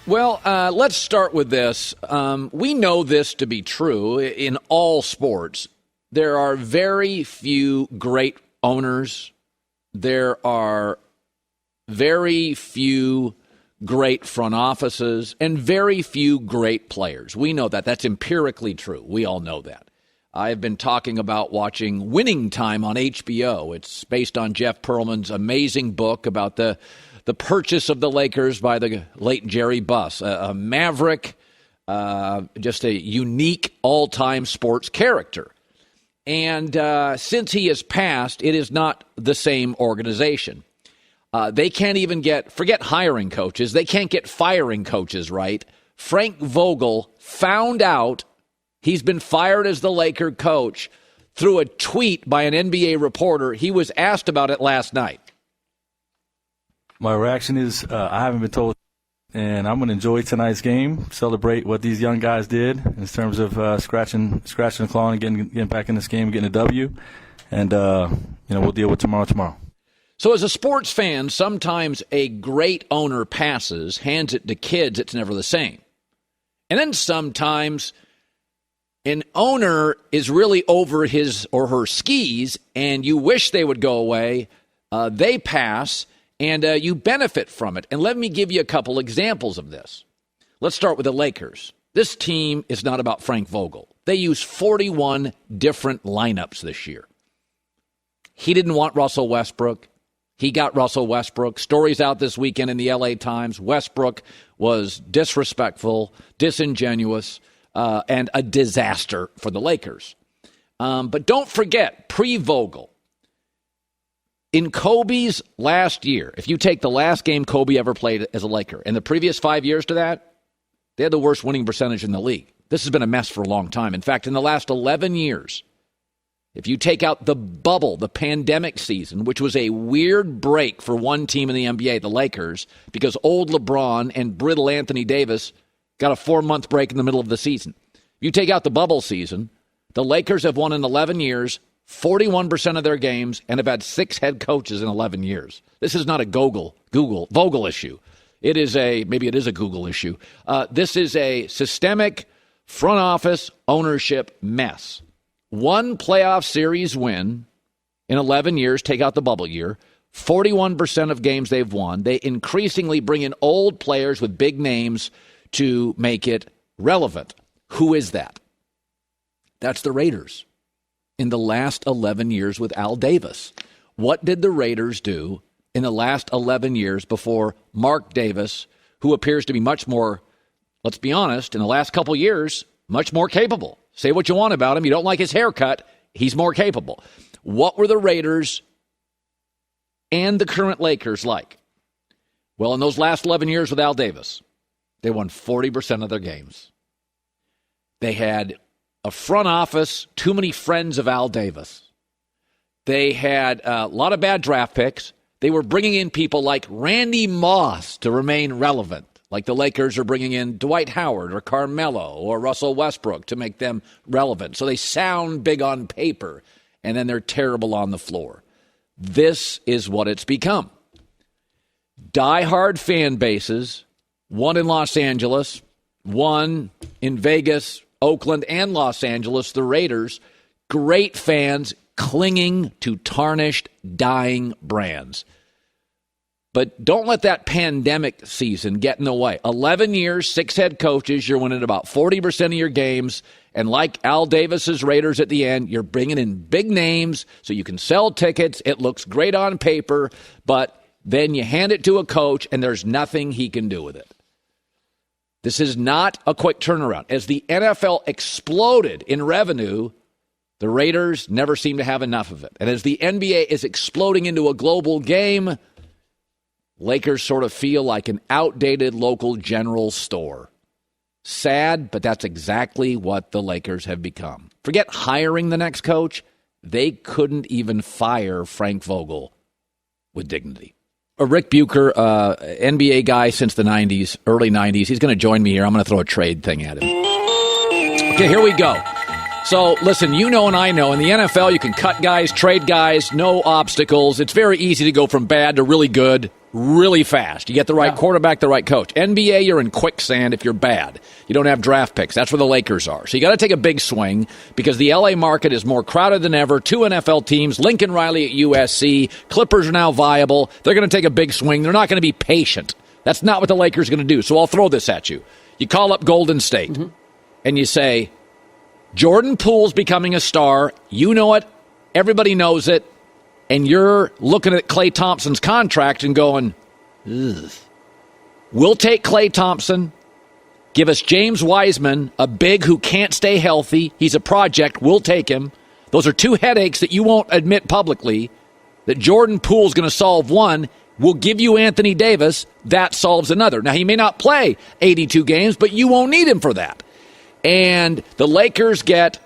Well, let's start with this. We know this to be true in all sports. There are very few great owners. There are very few great front offices and very few great players. We know that. That's empirically true. We all know that. I've been talking about watching Winning Time on HBO. It's based on Jeff Pearlman's amazing book about the purchase of the Lakers by the late Jerry Buss, a maverick, just a unique all-time sports character. And since he has passed, it is not the same organization. They can't even forget hiring coaches. They can't get firing coaches right. Frank Vogel found out he's been fired as the Laker coach through a tweet by an NBA reporter. He was asked about it last night. My reaction is I haven't been told, and I'm going to enjoy tonight's game, celebrate what these young guys did in terms of scratching and clawing and getting back in this game, getting a W, and we'll deal with tomorrow. So as a sports fan, sometimes a great owner passes, hands it to kids, it's never the same. And then sometimes an owner is really over his or her skis, and you wish they would go away. They pass. And you benefit from it. And let me give you a couple examples of this. Let's start with the Lakers. This team is not about Frank Vogel. They use 41 different lineups this year. He didn't want Russell Westbrook. He got Russell Westbrook. Stories out this weekend in the LA Times. Westbrook was disrespectful, disingenuous, and a disaster for the Lakers. But don't forget, pre-Vogel, in Kobe's last year, if you take the last game Kobe ever played as a Laker, and the previous 5 years to that, they had the worst winning percentage in the league. This has been a mess for a long time. In fact, in the last 11 years, if you take out the bubble, the pandemic season, which was a weird break for one team in the NBA, the Lakers, because old LeBron and brittle Anthony Davis got a 4-month break in the middle of the season. If you take out the bubble season, the Lakers have won in 11 years, 41% of their games, and have had 6 head coaches in 11 years. This is not a Vogel issue. Maybe it is a Google issue. This is a systemic front office ownership mess. 1 playoff series win in 11 years, take out the bubble year, 41% of games they've won. They increasingly bring in old players with big names to make it relevant. Who is that? That's the Raiders. In the last 11 years with Al Davis. What did the Raiders do in the last 11 years before Mark Davis, who appears to be much more, let's be honest, in the last couple years, much more capable? Say what you want about him. You don't like his haircut. He's more capable. What were the Raiders and the current Lakers like? Well, in those last 11 years with Al Davis, they won 40% of their games. They had a front office, too many friends of Al Davis. They had a lot of bad draft picks. They were bringing in people like Randy Moss to remain relevant, like the Lakers are bringing in Dwight Howard or Carmelo or Russell Westbrook to make them relevant. So they sound big on paper, and then they're terrible on the floor. This is what it's become. Diehard fan bases, one in Los Angeles, one in Vegas, Oakland, and Los Angeles, the Raiders, great fans clinging to tarnished, dying brands. But don't let that pandemic season get in the way. 11 years, 6 head coaches, you're winning about 40% of your games. And like Al Davis's Raiders at the end, you're bringing in big names so you can sell tickets. It looks great on paper, but then you hand it to a coach and there's nothing he can do with it. This is not a quick turnaround. As the NFL exploded in revenue, the Raiders never seem to have enough of it. And as the NBA is exploding into a global game, Lakers sort of feel like an outdated local general store. Sad, but that's exactly what the Lakers have become. Forget hiring the next coach. They couldn't even fire Frank Vogel with dignity. Ric Bucher, NBA guy since the 90s, early 90s. He's going to join me here. I'm going to throw a trade thing at him. Okay, here we go. So, listen, you know and I know, in the NFL, you can cut guys, trade guys, no obstacles. It's very easy to go from bad to really good really fast. You get the right quarterback, the right coach. NBA, you're in quicksand if you're bad. You don't have draft picks. That's where the Lakers are. So you got to take a big swing because the LA market is more crowded than ever. 2 NFL teams, Lincoln Riley at USC. Clippers are now viable. They're going to take a big swing. They're not going to be patient. That's not what the Lakers are going to do. So I'll throw this at you. You call up Golden State and you say, Jordan Poole's becoming a star. You know it. Everybody knows it. And you're looking at Klay Thompson's contract and going, ugh. We'll take Klay Thompson. Give us James Wiseman, a big who can't stay healthy. He's a project. We'll take him. Those are 2 headaches that you won't admit publicly. That Jordan Poole's going to solve one. We'll give you Anthony Davis. That solves another. Now, he may not play 82 games, but you won't need him for that. And the Lakers get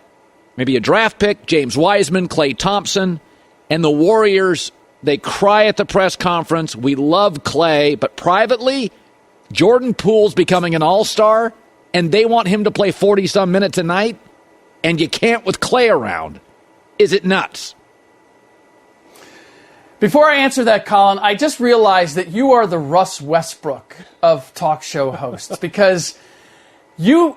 maybe a draft pick, James Wiseman, Klay Thompson, and the Warriors, they cry at the press conference, we love Klay, but privately, Jordan Poole's becoming an all-star, and they want him to play 40-some minutes a night, and you can't with Klay around. Is it nuts? Before I answer that, Colin, I just realized that you are the Russ Westbrook of talk show hosts because you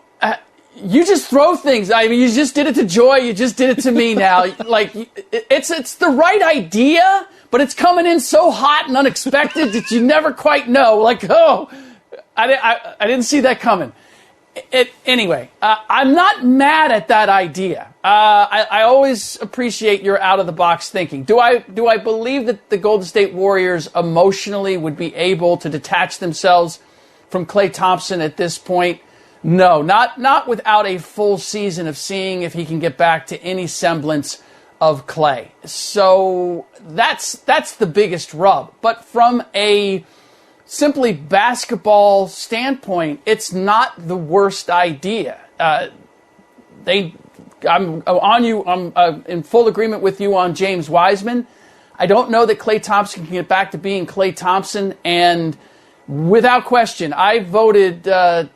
just throw things. I mean, you just did it to Joy. You just did it to me now. Like, it's the right idea, but it's coming in so hot and unexpected that you never quite know. Like, oh, I didn't see that coming. Anyway, I'm not mad at that idea. I always appreciate your out-of-the-box thinking. Do I believe that the Golden State Warriors emotionally would be able to detach themselves from Klay Thompson at this point? No, not without a full season of seeing if he can get back to any semblance of Klay. So that's the biggest rub. But from a simply basketball standpoint, it's not the worst idea. I'm in full agreement with you on James Wiseman. I don't know that Klay Thompson can get back to being Klay Thompson, and without question, I voted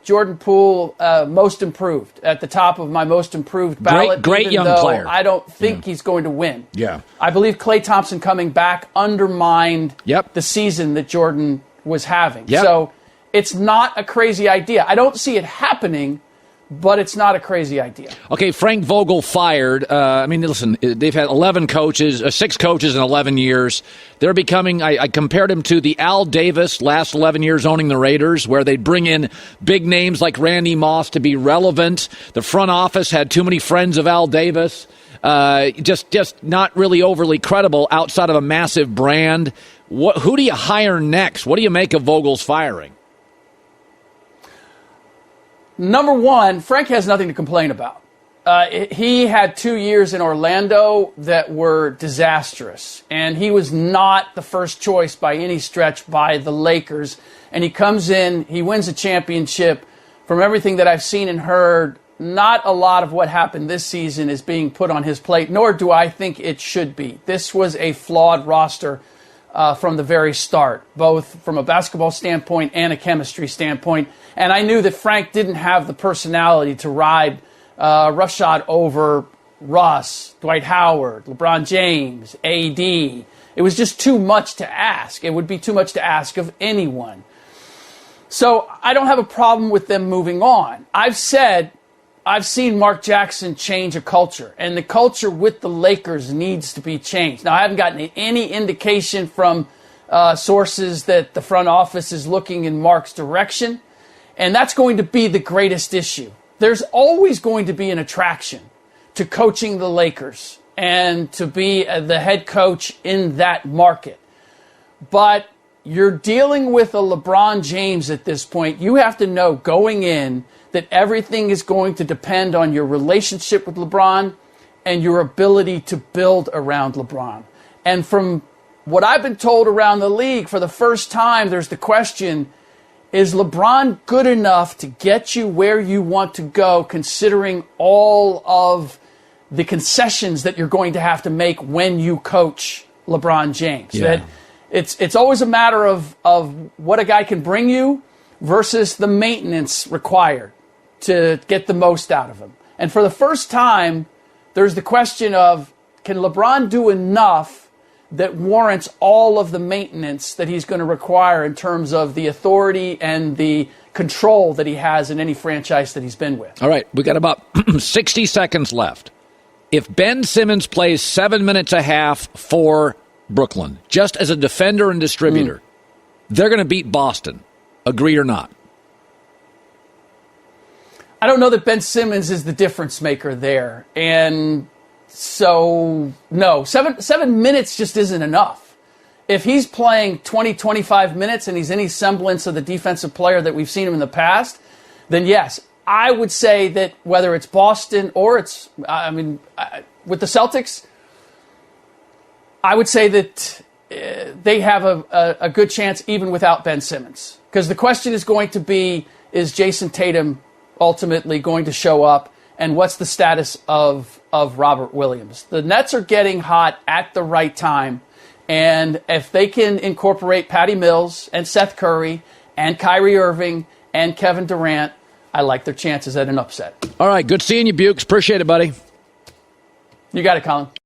Jordan Poole most improved at the top of my most improved ballot. Great young player. I don't think he's going to win. Yeah, I believe Klay Thompson coming back undermined the season that Jordan was having. So it's not a crazy idea. I don't see it happening, but it's not a crazy idea. Okay, Frank Vogel fired. I mean, listen, they've had 6 coaches in 11 years. They're becoming, I compared him to the Al Davis last 11 years owning the Raiders, where they bring in big names like Randy Moss to be relevant. The front office had too many friends of Al Davis. Just not really overly credible outside of a massive brand. Who do you hire next? What do you make of Vogel's firing? Number one, Frank has nothing to complain about. He had 2 years in Orlando that were disastrous, and he was not the first choice by any stretch by the Lakers. And he comes in, he wins a championship. From everything that I've seen and heard, not a lot of what happened this season is being put on his plate, nor do I think it should be. This was a flawed roster from the very start, both from a basketball standpoint and a chemistry standpoint. And I knew that Frank didn't have the personality to ride roughshod over Russ, Dwight Howard, LeBron James, AD. It was just too much to ask. It would be too much to ask of anyone. So I don't have a problem with them moving on. I've said I've seen Mark Jackson change a culture, and the culture with the Lakers needs to be changed. Now, I haven't gotten any indication from sources that the front office is looking in Mark's direction, and that's going to be the greatest issue. There's always going to be an attraction to coaching the Lakers and to be the head coach in that market. But you're dealing with a LeBron James at this point. You have to know going in that everything is going to depend on your relationship with LeBron and your ability to build around LeBron. And from what I've been told around the league, for the first time, there's the question, is LeBron good enough to get you where you want to go, considering all of the concessions that you're going to have to make when you coach LeBron James? Yeah. That it's always a matter of what a guy can bring you versus the maintenance required to get the most out of him. And for the first time, there's the question of, can LeBron do enough that warrants all of the maintenance that he's going to require in terms of the authority and the control that he has in any franchise that he's been with? All right, we got about 60 seconds left. If Ben Simmons plays 7 minutes a half for Brooklyn, just as a defender and distributor, they're going to beat Boston. Agree or not? I don't know that Ben Simmons is the difference maker there. And so, no, seven minutes just isn't enough. If he's playing 20, 25 minutes and he's any semblance of the defensive player that we've seen him in the past, then yes, I would say that whether it's Boston or it's, with the Celtics, I would say that they have a good chance even without Ben Simmons. Because the question is going to be, is Jason Tatum ultimately going to show up, and what's the status of Robert Williams? The Nets are getting hot at the right time, and if they can incorporate Patty Mills and Seth Curry and Kyrie Irving and Kevin Durant, I like their chances at an upset. All right, good seeing you, Bukes. Appreciate it, buddy. You got it, Colin.